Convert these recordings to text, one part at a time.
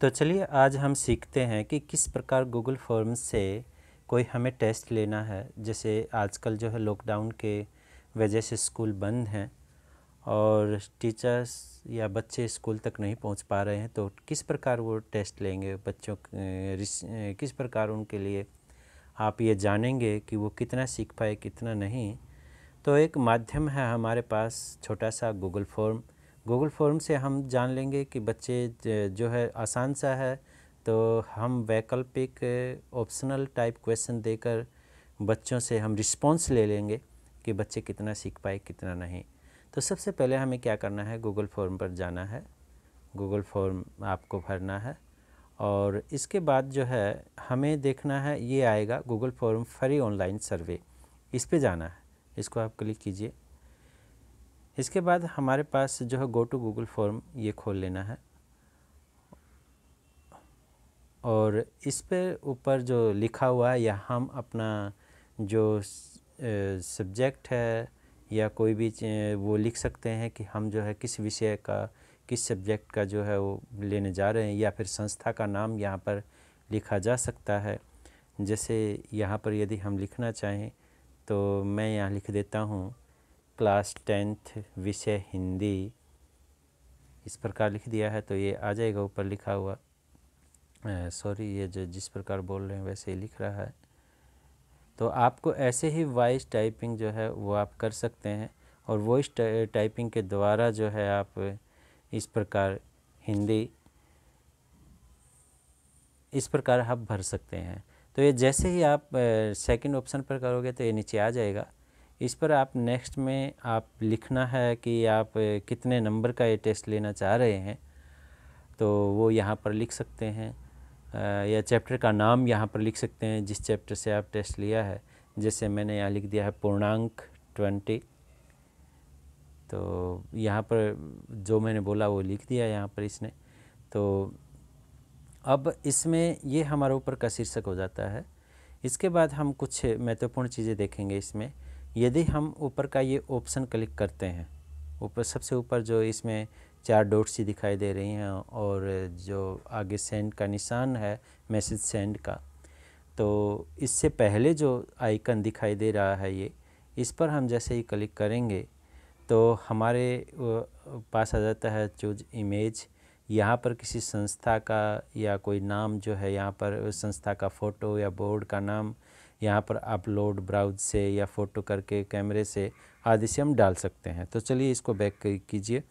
तो चलिए आज हम सीखते हैं कि किस प्रकार गूगल फॉर्म्स से कोई हमें टेस्ट लेना है। जैसे आजकल जो है लॉकडाउन के वजह से स्कूल बंद हैं और टीचर्स या बच्चे स्कूल तक नहीं पहुंच पा रहे हैं, तो किस प्रकार वो टेस्ट लेंगे बच्चों किस प्रकार उनके लिए आप ये जानेंगे कि वो कितना सीख पाए कितना नहीं। तो एक माध्यम है हमारे पास, छोटा सा गूगल फॉर्म से हम जान लेंगे कि बच्चे जो है आसान सा है, तो हम वैकल्पिक ऑप्शनल टाइप क्वेश्चन देकर बच्चों से हम रिस्पॉन्स ले लेंगे कि बच्चे कितना सीख पाए कितना नहीं। तो सबसे पहले हमें क्या करना है, गूगल फॉर्म पर जाना है, गूगल फॉर्म आपको भरना है और इसके बाद जो है हमें देखना है, ये आएगा Google form free online survey, इस पे जाना है, इसको आप क्लिक कीजिए। इसके बाद हमारे पास जो है गो टू गूगल फॉर्म ये खोल लेना है और इस पे ऊपर जो लिखा हुआ है या हम अपना जो सब्जेक्ट है या कोई भी वो लिख सकते हैं कि हम जो है किस विषय का किस सब्जेक्ट का जो है वो लेने जा रहे हैं, या फिर संस्था का नाम यहाँ पर लिखा जा सकता है। जैसे यहाँ पर यदि हम लिखना चाहें तो मैं यहाँ लिख देता हूँ क्लास 10th विषय हिंदी, इस प्रकार लिख दिया है तो ये आ जाएगा ऊपर लिखा हुआ। सॉरी, ये जो जिस प्रकार बोल रहे हैं वैसे ही लिख रहा है। तो आपको ऐसे ही वॉइस टाइपिंग जो है वो आप कर सकते हैं और वॉइस टाइपिंग के द्वारा जो है आप इस प्रकार हिंदी इस प्रकार आप भर सकते हैं। तो ये जैसे ही आप सेकंड ऑप्शन पर करोगे तो ये नीचे आ जाएगा। इस पर आप नेक्स्ट में आप लिखना है कि आप कितने नंबर का ये टेस्ट लेना चाह रहे हैं, तो वो यहाँ पर लिख सकते हैं, या चैप्टर का नाम यहाँ पर लिख सकते हैं जिस चैप्टर से आप टेस्ट लिया है। जैसे मैंने यहाँ लिख दिया है पूर्णांक 20, तो यहाँ पर जो मैंने बोला वो लिख दिया यहाँ पर इसने। तो अब इसमें ये हमारे ऊपर का शीर्षक हो जाता है। इसके बाद हम कुछ महत्वपूर्ण चीज़ें देखेंगे इसमें। यदि हम ऊपर का ये ऑप्शन क्लिक करते हैं, ऊपर सबसे ऊपर जो इसमें 4 डॉट्स सी दिखाई दे रही हैं और जो आगे सेंड का निशान है, मैसेज सेंड का, तो इससे पहले जो आइकन दिखाई दे रहा है ये, इस पर हम जैसे ही क्लिक करेंगे तो हमारे पास आ जाता है चूज इमेज। यहाँ पर किसी संस्था का या कोई नाम जो है, यहाँ पर उस संस्था का फ़ोटो या बोर्ड का नाम यहाँ पर अपलोड ब्राउज से या फ़ोटो करके कैमरे से आदि से हम डाल सकते हैं। तो चलिए इसको बैक कीजिए।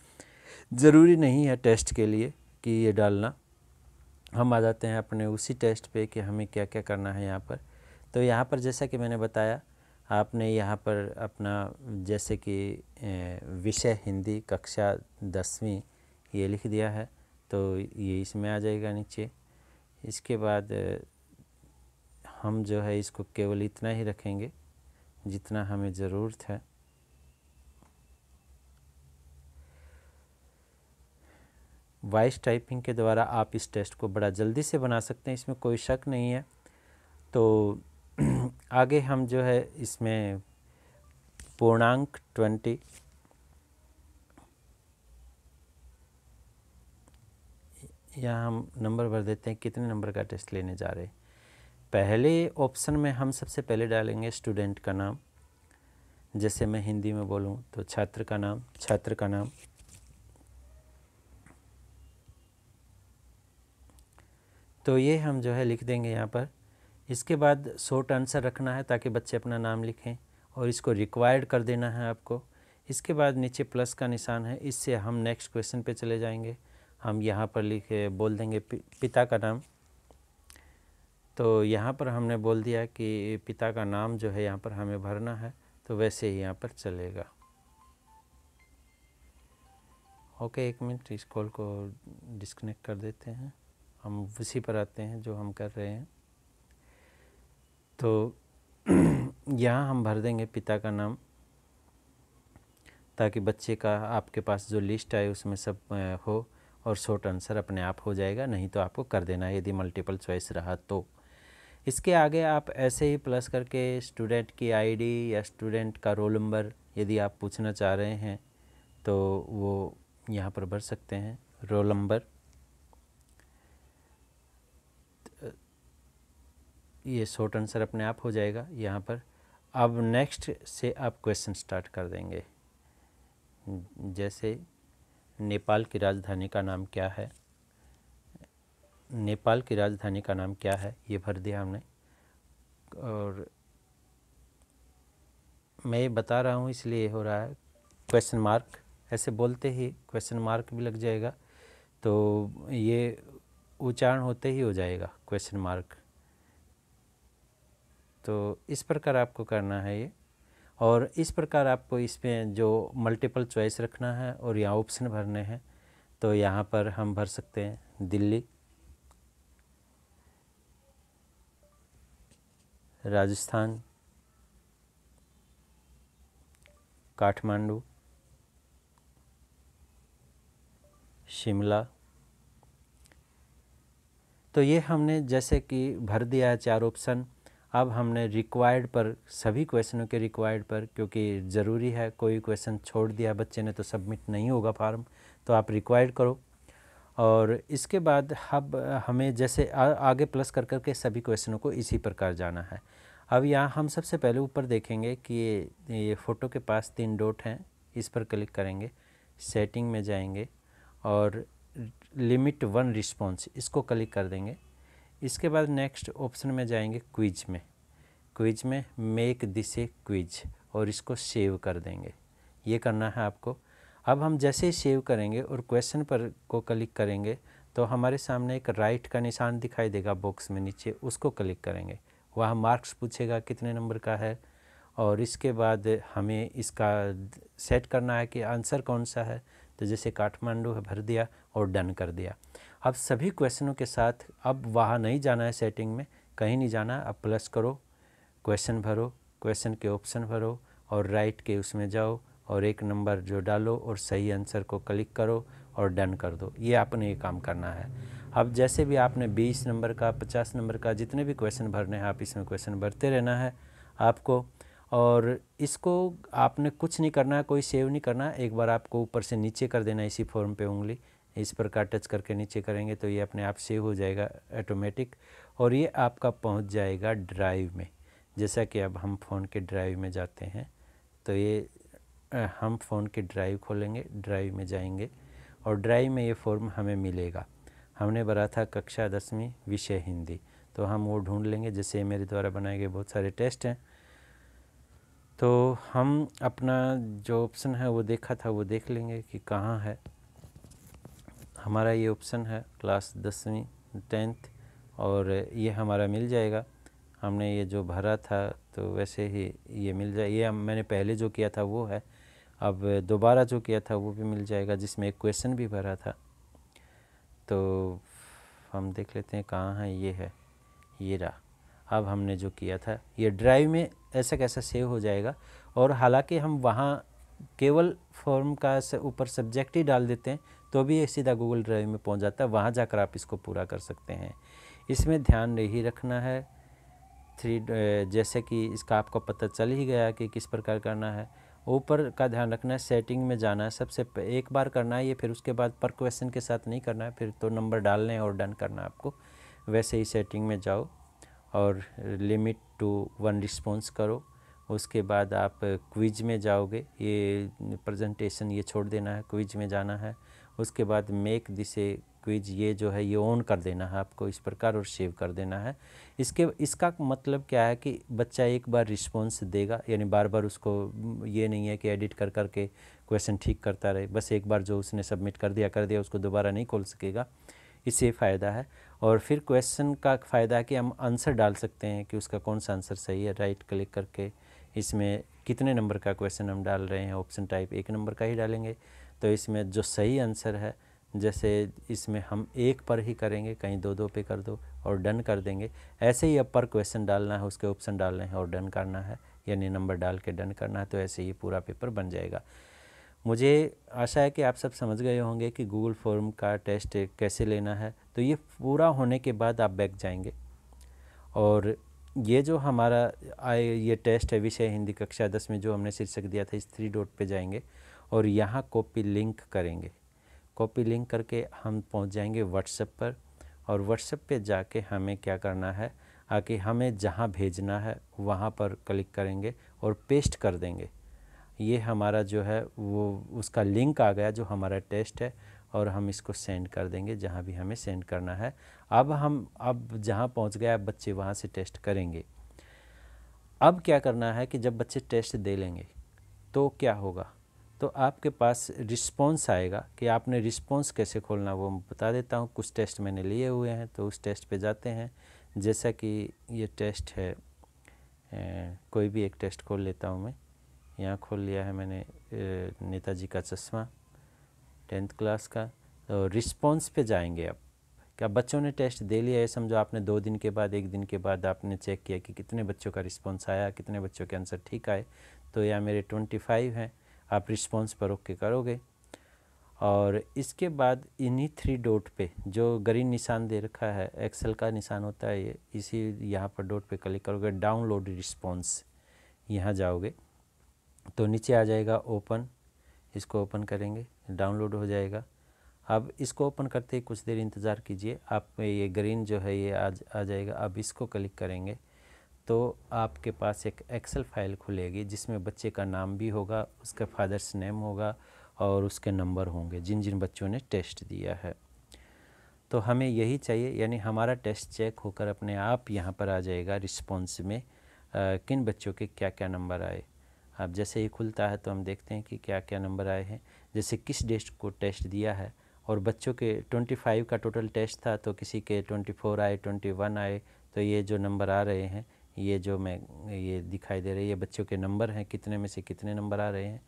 ज़रूरी नहीं है टेस्ट के लिए कि ये डालना, हम आ जाते हैं अपने उसी टेस्ट पे कि हमें क्या क्या करना है यहाँ पर। तो यहाँ पर जैसा कि मैंने बताया, आपने यहाँ पर अपना जैसे कि विषय हिंदी कक्षा 10वीं ये लिख दिया है, तो ये इसमें आ जाएगा नीचे। इसके बाद हम जो है इसको केवल इतना ही रखेंगे जितना हमें ज़रूरत है। वॉइस टाइपिंग के द्वारा आप इस टेस्ट को बड़ा जल्दी से बना सकते हैं, इसमें कोई शक नहीं है। तो आगे हम जो है इसमें पूर्णांक 20 यहाँ हम नंबर भर देते हैं, कितने नंबर का टेस्ट लेने जा रहे हैं। पहले ऑप्शन में हम सबसे पहले डालेंगे स्टूडेंट का नाम। जैसे मैं हिंदी में बोलूँ तो छात्र का नाम, छात्र का नाम। तो ये हम जो है लिख देंगे यहाँ पर। इसके बाद शॉर्ट आंसर रखना है ताकि बच्चे अपना नाम लिखें और इसको रिक्वायर्ड कर देना है आपको। इसके बाद नीचे प्लस का निशान है, इससे हम नेक्स्ट क्वेश्चन पे चले जाएंगे। हम यहाँ पर लिखे बोल देंगे पिता का नाम। तो यहाँ पर हमने बोल दिया कि पिता का नाम जो है यहाँ पर हमें भरना है, तो वैसे ही यहाँ पर चलेगा। ओके, एक मिनट, इस कॉल को डिस्कनेक्ट कर देते हैं, हम उसी पर आते हैं जो हम कर रहे हैं। तो यहाँ हम भर देंगे पिता का नाम ताकि बच्चे का आपके पास जो लिस्ट आए उसमें सब हो और शॉर्ट आंसर अपने आप हो जाएगा। नहीं तो आपको कर देना है यदि मल्टीपल चॉइस रहा तो। इसके आगे आप ऐसे ही प्लस करके स्टूडेंट की आईडी या स्टूडेंट का रोल नंबर यदि आप पूछना चाह रहे हैं तो वो यहाँ पर भर सकते हैं, रोल नंबर। ये शॉर्ट आंसर अपने आप हो जाएगा यहाँ पर। अब नेक्स्ट से आप क्वेश्चन स्टार्ट कर देंगे। जैसे नेपाल की राजधानी का नाम क्या है, नेपाल की राजधानी का नाम क्या है, ये भर दिया हमने। और मैं ये बता रहा हूँ इसलिए हो रहा है क्वेश्चन मार्क, ऐसे बोलते ही क्वेश्चन मार्क भी लग जाएगा, तो ये उच्चारण होते ही हो जाएगा क्वेश्चन मार्क। तो इस प्रकार आपको करना है ये, और इस प्रकार आपको इसमें जो मल्टीपल चॉइस रखना है और यहाँ ऑप्शन भरने हैं। तो यहाँ पर हम भर सकते हैं दिल्ली, राजस्थान, काठमांडू, शिमला। तो ये हमने जैसे कि भर दिया है 4 ऑप्शन। अब हमने रिक्वायर्ड पर, सभी क्वेश्चनों के रिक्वायर्ड पर, क्योंकि ज़रूरी है, कोई क्वेश्चन छोड़ दिया बच्चे ने तो सबमिट नहीं होगा फॉर्म, तो आप रिक्वायर्ड करो। और इसके बाद अब हमें जैसे आगे प्लस कर करके सभी क्वेश्चनों को इसी प्रकार जाना है। अब यहाँ हम सबसे पहले ऊपर देखेंगे कि ये फ़ोटो के पास 3 डॉट हैं, इस पर क्लिक करेंगे, सेटिंग में जाएंगे और लिमिट 1 रिस्पॉन्स इसको क्लिक कर देंगे। इसके बाद नेक्स्ट ऑप्शन में जाएंगे क्विज में, क्विज में मेक दिस ए क्विज और इसको सेव कर देंगे, ये करना है आपको। अब हम जैसे ही सेव करेंगे और क्वेश्चन पर को क्लिक करेंगे तो हमारे सामने एक राइट का निशान दिखाई देगा बॉक्स में नीचे, उसको क्लिक करेंगे। वहाँ मार्क्स पूछेगा कितने नंबर का है, और इसके बाद हमें इसका सेट करना है कि आंसर कौन सा है। तो जैसे काठमांडू है, भर दिया और डन कर दिया। अब सभी क्वेश्चनों के साथ अब वहाँ नहीं जाना है, सेटिंग में कहीं नहीं जाना है। अब प्लस करो, क्वेश्चन भरो, क्वेश्चन के ऑप्शन भरो और राइट के उसमें जाओ और एक नंबर जो डालो और सही आंसर को क्लिक करो और डन कर दो। ये आपने ये काम करना है। अब जैसे भी आपने 20 नंबर का, 50 नंबर का, जितने भी क्वेश्चन भरने हैं आप इसमें क्वेश्चन भरते रहना है आपको। और इसको आपने कुछ नहीं करना है, कोई सेव नहीं करना है। एक बार आपको ऊपर से नीचे कर देना है इसी फॉर्म पे उंगली, इस प्रकार टच करके नीचे करेंगे तो ये अपने आप सेव हो जाएगा ऑटोमेटिक, और ये आपका पहुंच जाएगा ड्राइव में। जैसा कि अब हम फ़ोन के ड्राइव में जाते हैं, तो ये हम फ़ोन के ड्राइव खोलेंगे, ड्राइव में जाएंगे और ड्राइव में ये फॉर्म हमें मिलेगा। हमने भरा था कक्षा 10वीं विषय हिंदी, तो हम वो ढूंढ लेंगे। जैसे मेरे द्वारा बनाए गए बहुत सारे टेस्ट हैं, तो हम अपना जो ऑप्शन है वो देखा था वो देख लेंगे कि कहाँ है हमारा। ये ऑप्शन है क्लास 10वीं 10th, और ये हमारा मिल जाएगा। हमने ये जो भरा था तो वैसे ही ये मिल जाए। ये मैंने पहले जो किया था वो है, अब दोबारा जो किया था वो भी मिल जाएगा, जिसमें एक क्वेश्चन भी भरा था। तो हम देख लेते हैं कहाँ है, ये है, ये रहा। अब हमने जो किया था ये ड्राइव में ऐसा कैसा सेव हो जाएगा। और हालांकि हम वहाँ केवल फॉर्म का ऊपर सब्जेक्ट ही डाल देते हैं तो भी ये सीधा गूगल ड्राइव में पहुँच जाता है, वहाँ जाकर आप इसको पूरा कर सकते हैं। इसमें ध्यान यही रखना है 3, जैसे कि इसका आपको पता चल ही गया कि किस प्रकार करना है। ऊपर का ध्यान रखना है, सेटिंग में जाना है, सबसे एक बार करना है ये, फिर उसके बाद पर क्वेश्चन के साथ नहीं करना है, फिर तो नंबर डालने हैं और डन करना है आपको। वैसे ही सेटिंग में जाओ और लिमिट टू 1 रिस्पॉन्स करो। उसके बाद आप क्विज में जाओगे, ये प्रेजेंटेशन ये छोड़ देना है, क्विज में जाना है। उसके बाद मेक दिस ए क्विज, ये जो है ये ऑन कर देना है आपको इस प्रकार और सेव कर देना है। इसका मतलब क्या है कि बच्चा एक बार रिस्पॉन्स देगा, यानी बार बार उसको ये नहीं है कि एडिट कर करके क्वेश्चन ठीक करता रहे। बस एक बार जो उसने सबमिट कर दिया उसको दोबारा नहीं खोल सकेगा, इससे फ़ायदा है। और फिर क्वेश्चन का फ़ायदा है कि हम आंसर डाल सकते हैं कि उसका कौन सा आंसर सही है। राइट क्लिक करके इसमें कितने नंबर का क्वेश्चन हम डाल रहे हैं, ऑप्शन टाइप 1 नंबर का ही डालेंगे। तो इसमें जो सही आंसर है, जैसे इसमें हम 1 पर ही करेंगे, कहीं 2 पे कर दो और डन कर देंगे। ऐसे ही अब पर क्वेश्चन डालना है, उसके ऑप्शन डालने हैं और डन करना है, यानी नंबर डाल के डन करना है। तो ऐसे ही पूरा पेपर बन जाएगा। मुझे आशा है कि आप सब समझ गए होंगे कि गूगल फॉर्म का टेस्ट कैसे लेना है। तो ये पूरा होने के बाद आप बैक जाएंगे और ये जो हमारा ये टेस्ट है विषय हिंदी कक्षा 10 में जो हमने शीर्षक दिया था, इस 3 डॉट पे जाएंगे और यहाँ कॉपी लिंक करेंगे। कॉपी लिंक करके हम पहुँच जाएंगे व्हाट्सएप पर, और व्हाट्सएप पे जाके हमें क्या करना है, आके हमें जहाँ भेजना है वहाँ पर क्लिक करेंगे और पेस्ट कर देंगे। ये हमारा जो है वो उसका लिंक आ गया जो हमारा टेस्ट है, और हम इसको सेंड कर देंगे जहाँ भी हमें सेंड करना है। अब जहाँ पहुँच गया बच्चे वहाँ से टेस्ट करेंगे। अब क्या करना है कि जब बच्चे टेस्ट दे लेंगे तो क्या होगा, तो आपके पास रिस्पॉन्स आएगा कि आपने रिस्पॉन्स कैसे खोलना वो बता देता हूँ। कुछ टेस्ट मैंने लिए हुए हैं तो उस टेस्ट पे जाते हैं। जैसा कि ये टेस्ट है, कोई भी एक टेस्ट खोल लेता हूँ मैं। यहाँ खोल लिया है मैंने नेताजी का चश्मा 10th क्लास का। तो रिस्पॉन्स पे जाएंगे। अब क्या बच्चों ने टेस्ट दे लिया है, समझो आपने 2 दिन के बाद 1 दिन के बाद आपने चेक किया कि कितने बच्चों का रिस्पॉन्स आया, कितने बच्चों के आंसर ठीक आए। तो यहाँ मेरे 25 हैं। आप रिस्पॉन्स पर ओके करोगे और इसके बाद इन्हीं 3 डॉट पे जो ग्रीन निशान दे रखा है, एक्सेल का निशान होता है ये, इसी यहाँ पर डॉट पे क्लिक करोगे, डाउनलोड रिस्पॉन्स यहाँ जाओगे तो नीचे आ जाएगा ओपन। इसको ओपन करेंगे, डाउनलोड हो जाएगा। अब इसको ओपन करते ही कुछ देर इंतज़ार कीजिए, आप ये ग्रीन जो है ये आ जाएगा। अब इसको क्लिक करेंगे तो आपके पास एक एक्सेल फाइल खुलेगी जिसमें बच्चे का नाम भी होगा, उसका फादर्स नेम होगा और उसके नंबर होंगे जिन जिन बच्चों ने टेस्ट दिया है। तो हमें यही चाहिए, यानी हमारा टेस्ट चेक होकर अपने आप यहाँ पर आ जाएगा रिस्पॉन्स में किन बच्चों के क्या क्या नंबर आए। अब जैसे ही खुलता है तो हम देखते हैं कि क्या क्या नंबर आए हैं, जैसे किस डेट को टेस्ट दिया है। और बच्चों के 25 का टोटल टेस्ट था तो किसी के 24 आए, 21 आए। तो ये जो नंबर आ रहे हैं, ये जो मैं ये दिखाई दे रही है, ये बच्चों के नंबर हैं, कितने में से कितने नंबर आ रहे हैं।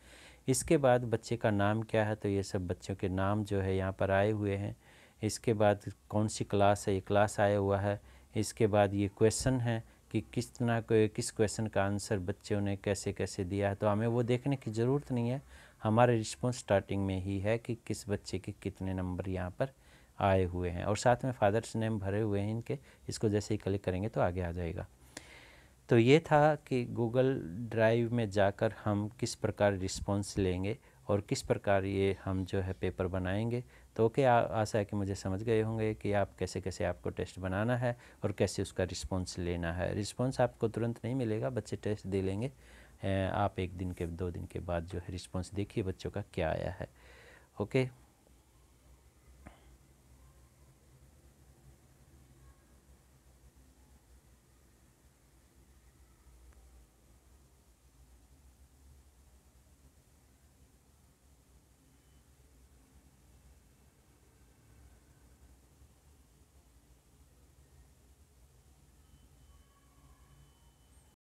इसके बाद बच्चे का नाम क्या है, तो ये सब बच्चों के नाम जो है यहाँ पर आए हुए हैं। इसके बाद कौन सी क्लास है, ये क्लास आया हुआ है। इसके बाद ये क्वेश्चन है कि किस क्वेश्चन का आंसर बच्चों ने कैसे कैसे दिया है। तो हमें वो देखने की ज़रूरत नहीं है, हमारे रिस्पॉन्स स्टार्टिंग में ही है कि किस बच्चे के कितने नंबर यहाँ पर आए हुए हैं और साथ में फादर्स नेम भरे हुए हैं इनके। इसको जैसे ही क्लिक करेंगे तो आगे आ जाएगा। तो ये था कि गूगल ड्राइव में जाकर हम किस प्रकार रिस्पॉन्स लेंगे और किस प्रकार ये हम जो है पेपर बनाएंगे। तो ओके, आशा है कि मुझे समझ गए होंगे कि आप कैसे कैसे आपको टेस्ट बनाना है और कैसे उसका रिस्पॉन्स लेना है। रिस्पॉन्स आपको तुरंत नहीं मिलेगा, बच्चे टेस्ट दे लेंगे। आप 1 दिन के 2 दिन के बाद जो है रिस्पॉन्स देखिए बच्चों का क्या आया है। ओके।